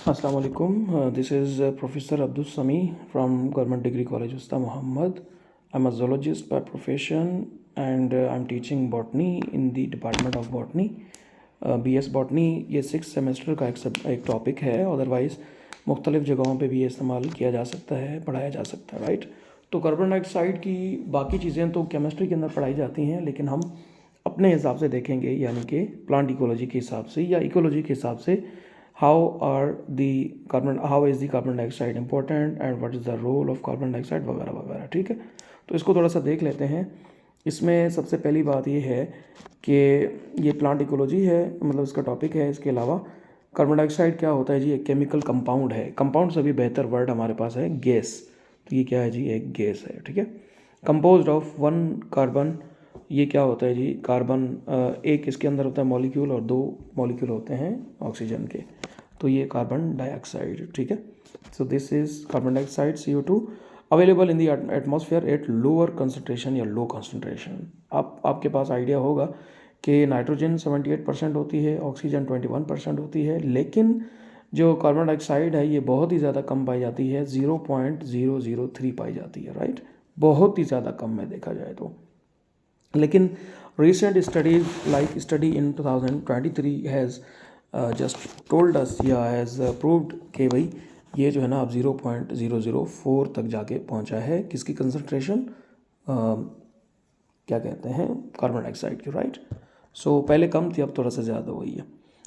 Assalamu alaikum. This is Professor Abdul Sami from Government Degree College Usta Muhammad. I'm a zoologist by profession and I'm teaching botany in the Department of Botany. BS Botany ये 6 semester का एक topic है. Otherwise मुख्तलिफ़ जगहों पे भी ये इस्तेमाल किया जा सकता है, पढ़ाया जा सकता है, राइट. तो कार्बन डाइऑक्साइड की बाकी चीज़ें तो केमिस्ट्री के अंदर पढ़ाई जाती हैं, लेकिन हम अपने हिसाब से देखेंगे, यानी कि प्लांट इकोलॉजी के हिसाब से या इकोलॉजी के हिसाब से how is the carbon dioxide important and what is the role of carbon dioxide वगैरह वगैरह. ठीक है, तो इसको थोड़ा सा देख लेते हैं. इसमें सबसे पहली बात ये है कि ये प्लांट इकोलॉजी है, मतलब इसका टॉपिक है. इसके अलावा कार्बन डाइऑक्साइड क्या होता है जी? एक केमिकल कंपाउंड है. कंपाउंड से भी बेहतर वर्ड हमारे पास है गैस. तो ये क्या है जी? एक गैस है. ठीक है, कंपोज्ड ऑफ 1 कार्बन. ये क्या होता है जी? कार्बन एक इसके अंदर होता है मॉलिक्यूल और 2 मॉलिक्यूल होते हैं ऑक्सीजन के. तो ये कार्बन डाइऑक्साइड. ठीक है, so this is carbon dioxide CO2 available in the atmosphere at lower concentration या लो कंसनट्रेशन. आपके पास आइडिया होगा कि नाइट्रोजन 78% होती है, ऑक्सीजन 21% होती है, लेकिन जो कार्बन डाइऑक्साइड है ये बहुत ही ज़्यादा कम पाई जाती है, 0.003 पाई जाती है, राइट. बहुत ही ज़्यादा कम में देखा जाए तो. लेकिन recent studies like study in 2023 has just told us या has proved कि भाई ये जो है ना अब 0.004 तक जाके पहुंचा है. किसकी कंसंट्रेशन? क्या कहते हैं? कार्बन डाइऑक्साइड की, राइट. सो पहले कम थी, अब थोड़ा सा ज़्यादा हुई है.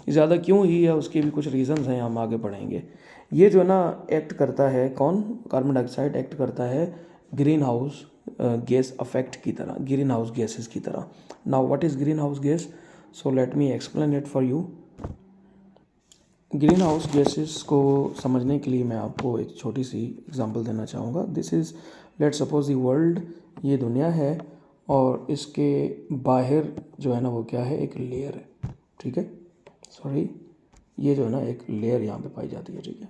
ज़्यादा क्यों हुई है उसके भी कुछ रीज़न्स हैं, हम आगे बढ़ेंगे. ये जो है ना एक्ट करता है कौन? कार्बन डाइऑक्साइड एक्ट करता है ग्रीन हाउस गैस अफेक्ट की तरह, ग्रीन हाउस गैसेस की तरह. Now what is green house gas? So let me explain it for you. Green house gases को समझने के लिए मैं आपको एक छोटी सी एग्जांपल देना चाहूँगा. This is, let suppose the world, ये दुनिया है और इसके बाहर जो है ना वो क्या है? एक लेयर है. ठीक है, सॉरी, ये जो है ना एक लेयर यहाँ पे पाई जाती है. ठीक है,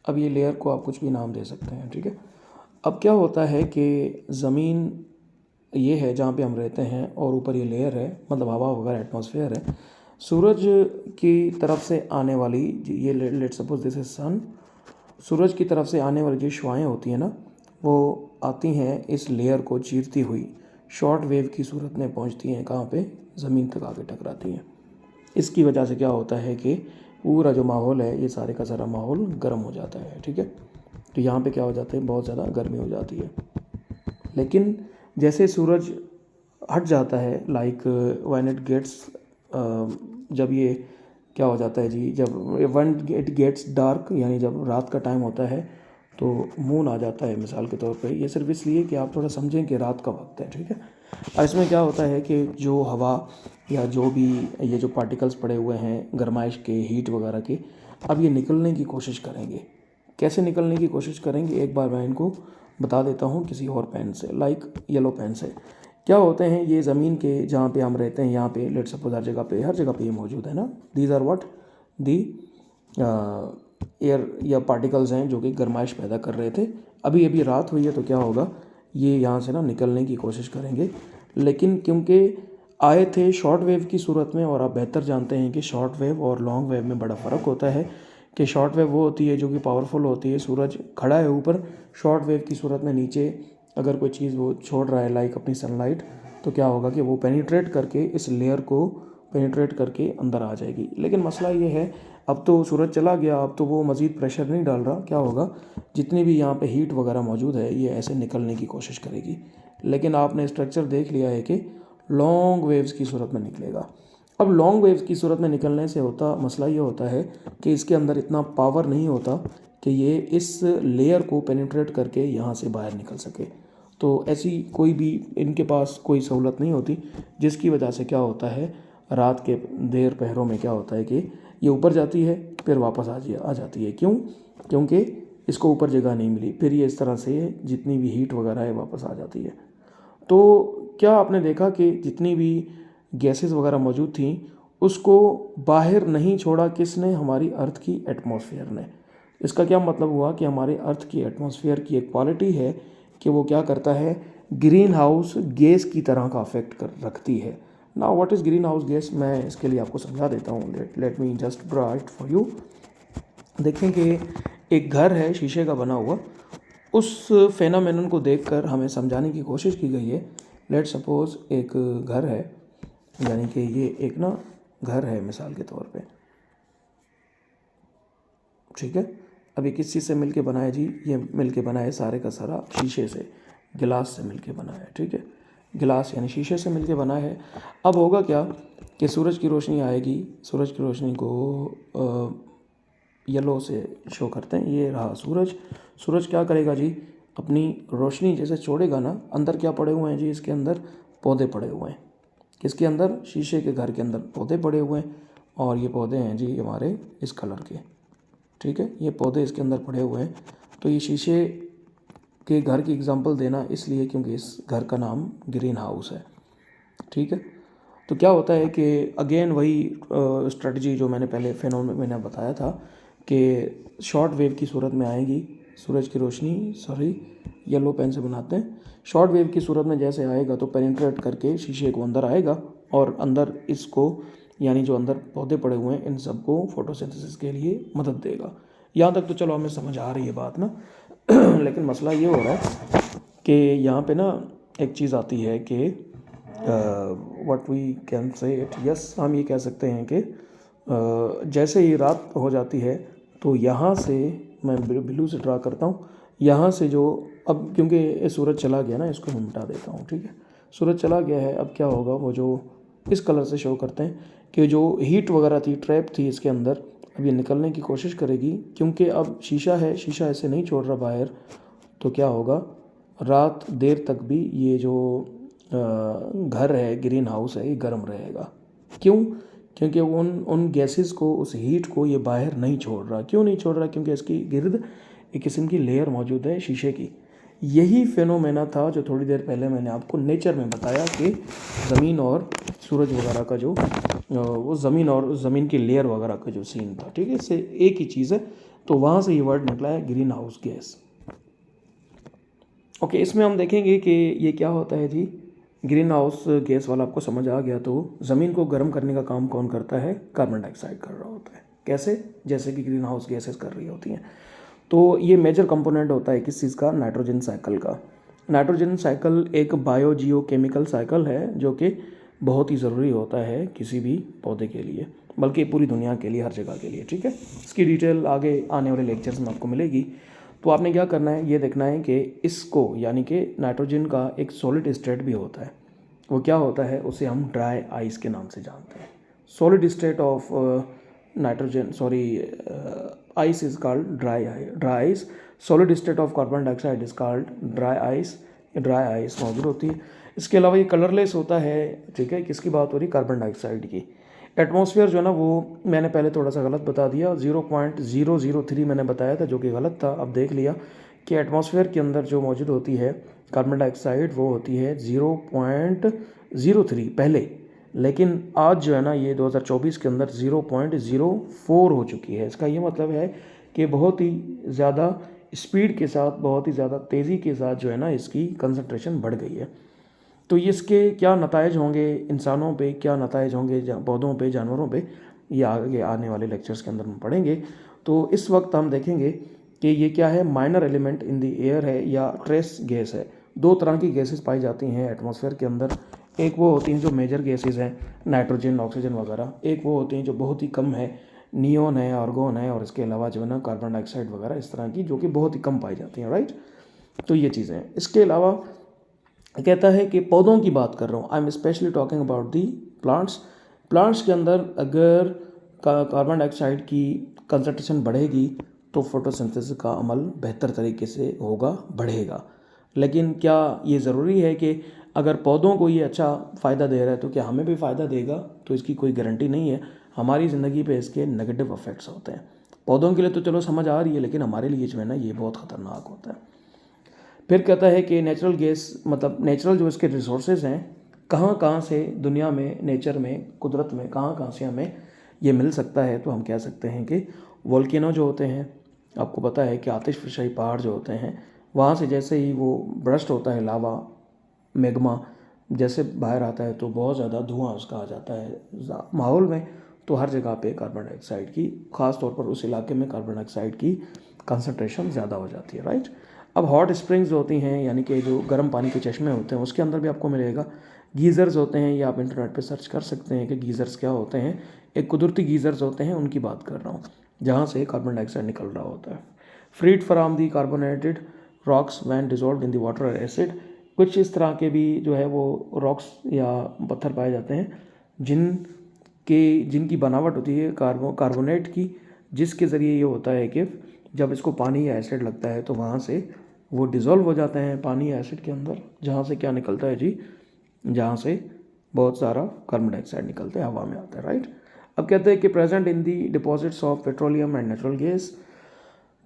अब ये लेयर को आप कुछ भी नाम दे सकते हैं. ठीक है, अब क्या होता है कि ज़मीन ये है जहाँ पे हम रहते हैं और ऊपर ये लेयर है, मतलब हवा वगैरह एटमॉस्फेयर है. सूरज की तरफ से आने वाली ये लेट सपोज दिस इज सन. सूरज की तरफ से आने वाली जो शुआएँ होती हैं ना, वो आती हैं इस लेयर को चीरती हुई, शॉर्ट वेव की सूरत में पहुंचती हैं कहाँ पे? ज़मीन तक आके टकराती हैं. इसकी वजह से क्या होता है कि पूरा जो माहौल है, ये सारे का सारा माहौल गर्म हो जाता है. ठीक है, तो यहाँ पे क्या हो जाता है? बहुत ज़्यादा गर्मी हो जाती है. लेकिन जैसे सूरज हट जाता है, लाइक व्हेन इट गेट्स, जब ये क्या हो जाता है जी? जब व्हेन इट गेट्स डार्क, यानी जब रात का टाइम होता है तो मून आ जाता है मिसाल के तौर पे. ये सिर्फ इसलिए कि आप थोड़ा समझें कि रात का वक्त है. ठीक है, इसमें क्या होता है कि जो हवा या जो भी ये जो पार्टिकल्स पड़े हुए हैं गर्माइश के, हीट वगैरह के, अब ये निकलने की कोशिश करेंगे. कैसे निकलने की कोशिश करेंगे? एक बार मैं इनको बता देता हूँ किसी और पेन से, लाइक येलो पेन से. क्या होते हैं ये ज़मीन के जहाँ पे हम रहते हैं, यहाँ पे लेट सपोज हर जगह पे ये मौजूद है ना. These are what? The air या पार्टिकल्स हैं जो कि गर्माइश पैदा कर रहे थे. अभी अभी रात हुई है तो क्या होगा? ये यहाँ से ना निकलने की कोशिश करेंगे, लेकिन क्योंकि आए थे शॉर्ट वेव की सूरत में, और आप बेहतर जानते हैं कि शॉर्ट वेव और लॉन्ग वेव में बड़ा फ़र्क होता है. कि शॉर्ट वेव वो होती है जो कि पावरफुल होती है, सूरज खड़ा है ऊपर, शॉर्ट वेव की सूरत में नीचे अगर कोई चीज़ वो छोड़ रहा है लाइक अपनी सनलाइट, तो क्या होगा कि वो पेनिट्रेट करके इस लेयर को पेनिट्रेट करके अंदर आ जाएगी. लेकिन मसला ये है, अब तो सूरज चला गया, अब तो वो मज़ीद प्रेशर नहीं डाल रहा. क्या होगा? जितनी भी यहाँ पे हीट वगैरह मौजूद है ये ऐसे निकलने की कोशिश करेगी. लेकिन आपने स्ट्रक्चर देख लिया है कि लॉन्ग वेव्स की सूरत में निकलेगा. अब लॉन्ग वेव्स की सूरत में निकलने से मसला ये होता है कि इसके अंदर इतना पावर नहीं होता कि ये इस लेयर को पेनिट्रेट करके यहाँ से बाहर निकल सके. तो ऐसी कोई भी इनके पास कोई सहूलत नहीं होती, जिसकी वजह से क्या होता है, रात के देर पहरों में क्या होता है कि ये ऊपर जाती है फिर वापस आ जाती है. क्यों? क्योंकि इसको ऊपर जगह नहीं मिली, फिर ये इस तरह से जितनी भी हीट वगैरह है वापस आ जाती है. तो क्या आपने देखा कि जितनी भी गैसेस वगैरह मौजूद थी उसको बाहर नहीं छोड़ा किसने? हमारी अर्थ की एटमॉस्फेयर ने. इसका क्या मतलब हुआ कि हमारे अर्थ की एटमॉस्फेयर की एक क्वालिटी है कि वो क्या करता है? ग्रीन हाउस गैस की तरह का अफेक्ट कर रखती है. Now what is green house gas? मैं इसके लिए आपको समझा देता हूँ. Let me just draw it for you. देखें कि एक घर है शीशे का बना हुआ, उस फेनोमेनन को देखकर हमें समझाने की कोशिश की गई है। लेट सपोज एक घर है, यानी कि ये एक ना घर है मिसाल के तौर पे, ठीक है। अभी किस चीज़ से मिलके बना है जी? ये मिलके बना है सारे का सारा शीशे से, गिलास से मिलके बना है, ठीक है। गिलास यानी शीशे से मिलके बना है। अब होगा क्या कि सूरज की रोशनी आएगी, सूरज की रोशनी को येलो से शो करते हैं, ये रहा सूरज। सूरज क्या करेगा जी? अपनी रोशनी जैसे छोड़ेगा ना, अंदर क्या पड़े हुए हैं जी? इसके अंदर पौधे पड़े हुए हैं। किसके अंदर? शीशे के घर के अंदर पौधे पड़े हुए हैं, और ये पौधे हैं जी हमारे इस कलर के, ठीक है। ये पौधे इसके अंदर पड़े हुए हैं। तो ये शीशे के घर की एग्जांपल देना इसलिए क्योंकि इस घर का नाम ग्रीन हाउस है, ठीक है। तो क्या होता है कि अगेन वही स्ट्रेटजी जो मैंने पहले फेनोमेनन मैंने बताया था कि शॉर्ट वेव की सूरत में आएगी सूरज की रोशनी, सॉरी येलो पेन से बनाते हैं। शॉर्ट वेव की सूरत में जैसे आएगा तो पेनिट्रेट करके शीशे को अंदर आएगा, और अंदर इसको यानी जो अंदर पौधे पड़े हुए हैं इन सबको फोटोसिंथेसिस के लिए मदद देगा। यहाँ तक तो चलो हमें समझ आ रही है बात ना। लेकिन मसला ये हो रहा है कि यहाँ पे ना एक चीज़ आती है कि what we can say it, yes हम ये कह सकते हैं कि जैसे ही रात हो जाती है तो यहाँ से मैं ब्लू से ड्रा करता हूँ, यहाँ से जो अब क्योंकि सूरज चला गया ना, इसको मैं मिटा देता हूँ, ठीक है। सूरज चला गया है, अब क्या होगा, वो जो इस कलर से शो करते हैं कि जो हीट वगैरह थी, ट्रैप थी इसके अंदर, अब ये निकलने की कोशिश करेगी, क्योंकि अब शीशा है, शीशा ऐसे नहीं छोड़ रहा बाहर। तो क्या होगा, रात देर तक भी ये जो घर है, ग्रीन हाउस है, ये गर्म रहेगा। क्यों? क्योंकि उन गैसेस को, उस हीट को ये बाहर नहीं छोड़ रहा। क्यों नहीं छोड़ रहा? क्योंकि इसकी गिर्द एक किस्म की लेयर मौजूद है शीशे की। यही फेनोमेना था जो थोड़ी देर पहले मैंने आपको नेचर में बताया कि ज़मीन और सूरज वगैरह का जो वो ज़मीन और ज़मीन की लेयर वगैरह का जो सीन था, ठीक है, इससे एक ही चीज़ है। तो वहाँ से ये वर्ड निकला है ग्रीन हाउस गैस। ओके, इसमें हम देखेंगे कि ये क्या होता है जी। ग्रीन हाउस गैस वाला आपको समझ आ गया। तो ज़मीन को गर्म करने का काम कौन करता है? कार्बन डाइऑक्साइड कर रहा होता है। कैसे? जैसे कि ग्रीन हाउस गैसेस कर रही होती हैं। तो ये मेजर कंपोनेंट होता है किस चीज़ का? नाइट्रोजन साइकिल का। नाइट्रोजन साइकिल एक बायो जियो केमिकल साइकिल है जो कि बहुत ही ज़रूरी होता है किसी भी पौधे के लिए, बल्कि पूरी दुनिया के लिए, हर जगह के लिए, ठीक है। इसकी डिटेल आगे आने वाले लेक्चर्स में आपको मिलेगी। तो आपने क्या करना है, ये देखना है कि इसको यानी कि नाइट्रोजन का एक सॉलिड स्टेट भी होता है। वो क्या होता है? उसे हम ड्राई आइस के नाम से जानते हैं। Solid state of nitrogen, sorry, ice is called dry ice. Solid state of carbon dioxide is called dry ice. Dry ice मौजूद होती है। इसके अलावा ये कलरलेस होता है, ठीक है। किसकी बात हो रही? कार्बन डाइऑक्साइड की। एटमॉस्फेयर जो है ना, वो मैंने पहले थोड़ा सा गलत बता दिया, 0.003 मैंने बताया था जो कि गलत था। अब देख लिया कि एटमॉस्फेयर के अंदर जो मौजूद होती है कार्बन डाइऑक्साइड वो होती है 0.03 पहले, लेकिन आज जो है ना ये 2024 के अंदर 0.04 हो चुकी है। इसका ये मतलब है कि बहुत ही ज़्यादा स्पीड के साथ, बहुत ही ज़्यादा तेज़ी के साथ जो है ना इसकी कंसंट्रेशन बढ़ गई है। तो इसके क्या नतायज होंगे इंसानों पे, क्या नतायज होंगे पौधों पे, जानवरों पे, ये आगे आने वाले लेक्चर्स के अंदर हम पढ़ेंगे। तो इस वक्त हम देखेंगे कि ये क्या है, minor element in the air है या ट्रेस गैस है। दो तरह की गैसेस पाई जाती हैं एटमॉस्फेयर के अंदर। एक वो होती हैं जो मेजर गैसेस हैं, नाइट्रोजन, ऑक्सीजन वगैरह। एक वो होती हैं जो बहुत ही कम है, नियोन है, आर्गोन है, और इसके अलावा जो है ना कार्बन डाइऑक्साइड वगैरह, इस तरह की जो कि बहुत ही कम पाई जाती हैं, राइट। तो ये चीज़ें हैं। इसके अलावा कहता है कि पौधों की बात कर रहा हूँ, I am specially talking about the plants. Plants के अंदर अगर कार्बन डाइऑक्साइड की कंसंट्रेशन बढ़ेगी तो फोटोसिंथेसिस का अमल बेहतर तरीके से होगा, बढ़ेगा। लेकिन क्या ये ज़रूरी है कि अगर पौधों को ये अच्छा फ़ायदा दे रहा है तो क्या हमें भी फ़ायदा देगा? तो इसकी कोई गारंटी नहीं है। हमारी ज़िंदगी पे इसके नेगेटिव इफ़ेक्ट्स होते हैं। पौधों के लिए तो चलो समझ आ रही है, लेकिन हमारे लिए जो है ना ये बहुत ख़तरनाक होता है। फिर कहता है कि नेचुरल गैस, मतलब नेचुरल जो इसके रिसोर्सेज हैं, कहाँ कहाँ से दुनिया में, नेचर में, कुदरत में कहाँ कहाँ से हमें ये मिल सकता है। तो हम कह सकते हैं कि वोल्केनो जो होते हैं, आपको पता है कि आतिशफशाई पहाड़ जो होते हैं, वहाँ से जैसे ही वो ब्रस्ट होता है लावा, मैग्मा जैसे बाहर आता है तो बहुत ज़्यादा धुआं उसका आ जाता है माहौल में। तो हर जगह पे कार्बन डाइऑक्साइड की, ख़ास तौर पर उस इलाके में कार्बन डाइऑक्साइड की कंसनट्रेशन ज़्यादा हो जाती है, राइट। अब हॉट स्प्रिंग्स होती हैं, यानी कि जो गर्म पानी के चश्मे होते हैं, उसके अंदर भी आपको मिलेगा। गीज़र्स होते हैं, ये आप इंटरनेट पे सर्च कर सकते हैं कि गीज़र्स क्या होते हैं। एक कुदरती गीज़र्स होते हैं, उनकी बात कर रहा हूँ, जहाँ से कार्बन डाइऑक्साइड निकल रहा होता है। Freed from the carbonated rocks when dissolve in the water और एसिड, कुछ इस तरह के भी जो है वो रॉक्स या पत्थर पाए जाते हैं जिनकी बनावट होती है कार्बोनेट की, जिसके ज़रिए ये होता है कि जब इसको पानी या एसिड लगता है तो वहाँ से वो डिज़ोल्व हो जाते हैं पानी या एसिड के अंदर, जहाँ से क्या निकलता है जी, जहाँ से बहुत सारा कार्बन डाइऑक्साइड निकलता है, हवा में आता है, राइट। अब कहते हैं कि present in the deposits of petroleum and natural gas,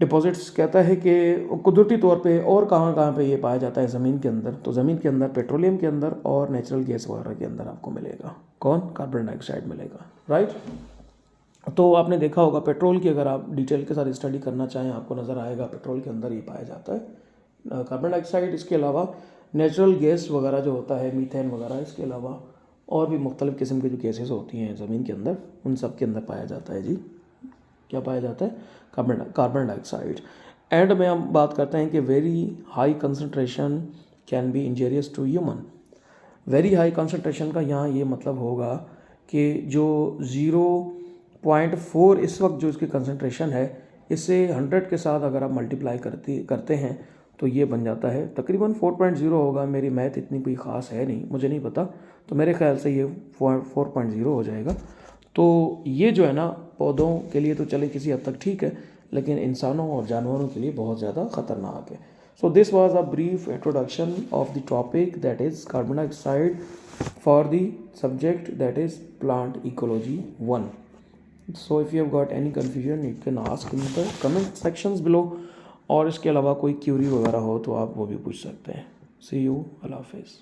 deposits कहता है कि कुदरती तौर पे और कहाँ कहाँ पे ये पाया जाता है ज़मीन के अंदर, तो ज़मीन के अंदर पेट्रोलियम के अंदर और नेचुरल गैस वगैरह के अंदर आपको मिलेगा, कौन, कार्बन डाइऑक्साइड मिलेगा, राइट। तो आपने देखा होगा पेट्रोल की, अगर आप डिटेल के साथ स्टडी करना चाहें आपको नज़र आएगा पेट्रोल के अंदर ये पाया जाता है कार्बन डाइऑक्साइड। इसके अलावा नेचुरल गैस वगैरह जो होता है, मीथेन वगैरह, इसके अलावा और भी मुख्तलिफ़ किस्म की जो गैसेज होती हैं ज़मीन के अंदर, उन सब के अंदर पाया जाता है जी, क्या पाया जाता है, कार्बन डाइऑक्साइड। एंड में हम बात करते हैं कि very high concentration can be injurious to human. Very high concentration का यहाँ ये मतलब होगा कि जो 0.4 इस वक्त जो इसकी कंसनट्रेशन है, इससे 100 के साथ अगर आप मल्टीप्लाई करते हैं तो ये बन जाता है तकरीबन 4.0 होगा। मेरी मैथ इतनी कोई ख़ास है नहीं, मुझे नहीं पता, तो मेरे ख्याल से ये 4.0 हो जाएगा। तो ये जो है ना पौधों के लिए तो चले किसी हद तक ठीक है, लेकिन इंसानों और जानवरों के लिए बहुत ज़्यादा ख़तरनाक है। So this was a brief introduction of the topic that is carbon dioxide for the subject that is plant ecology 1. So if you have got any confusion you can ask in the comment sections below, और इसके अलावा कोई Curie वगैरह हो तो आप वो भी पूछ सकते हैं। See you, अल्लाह हाफिज़।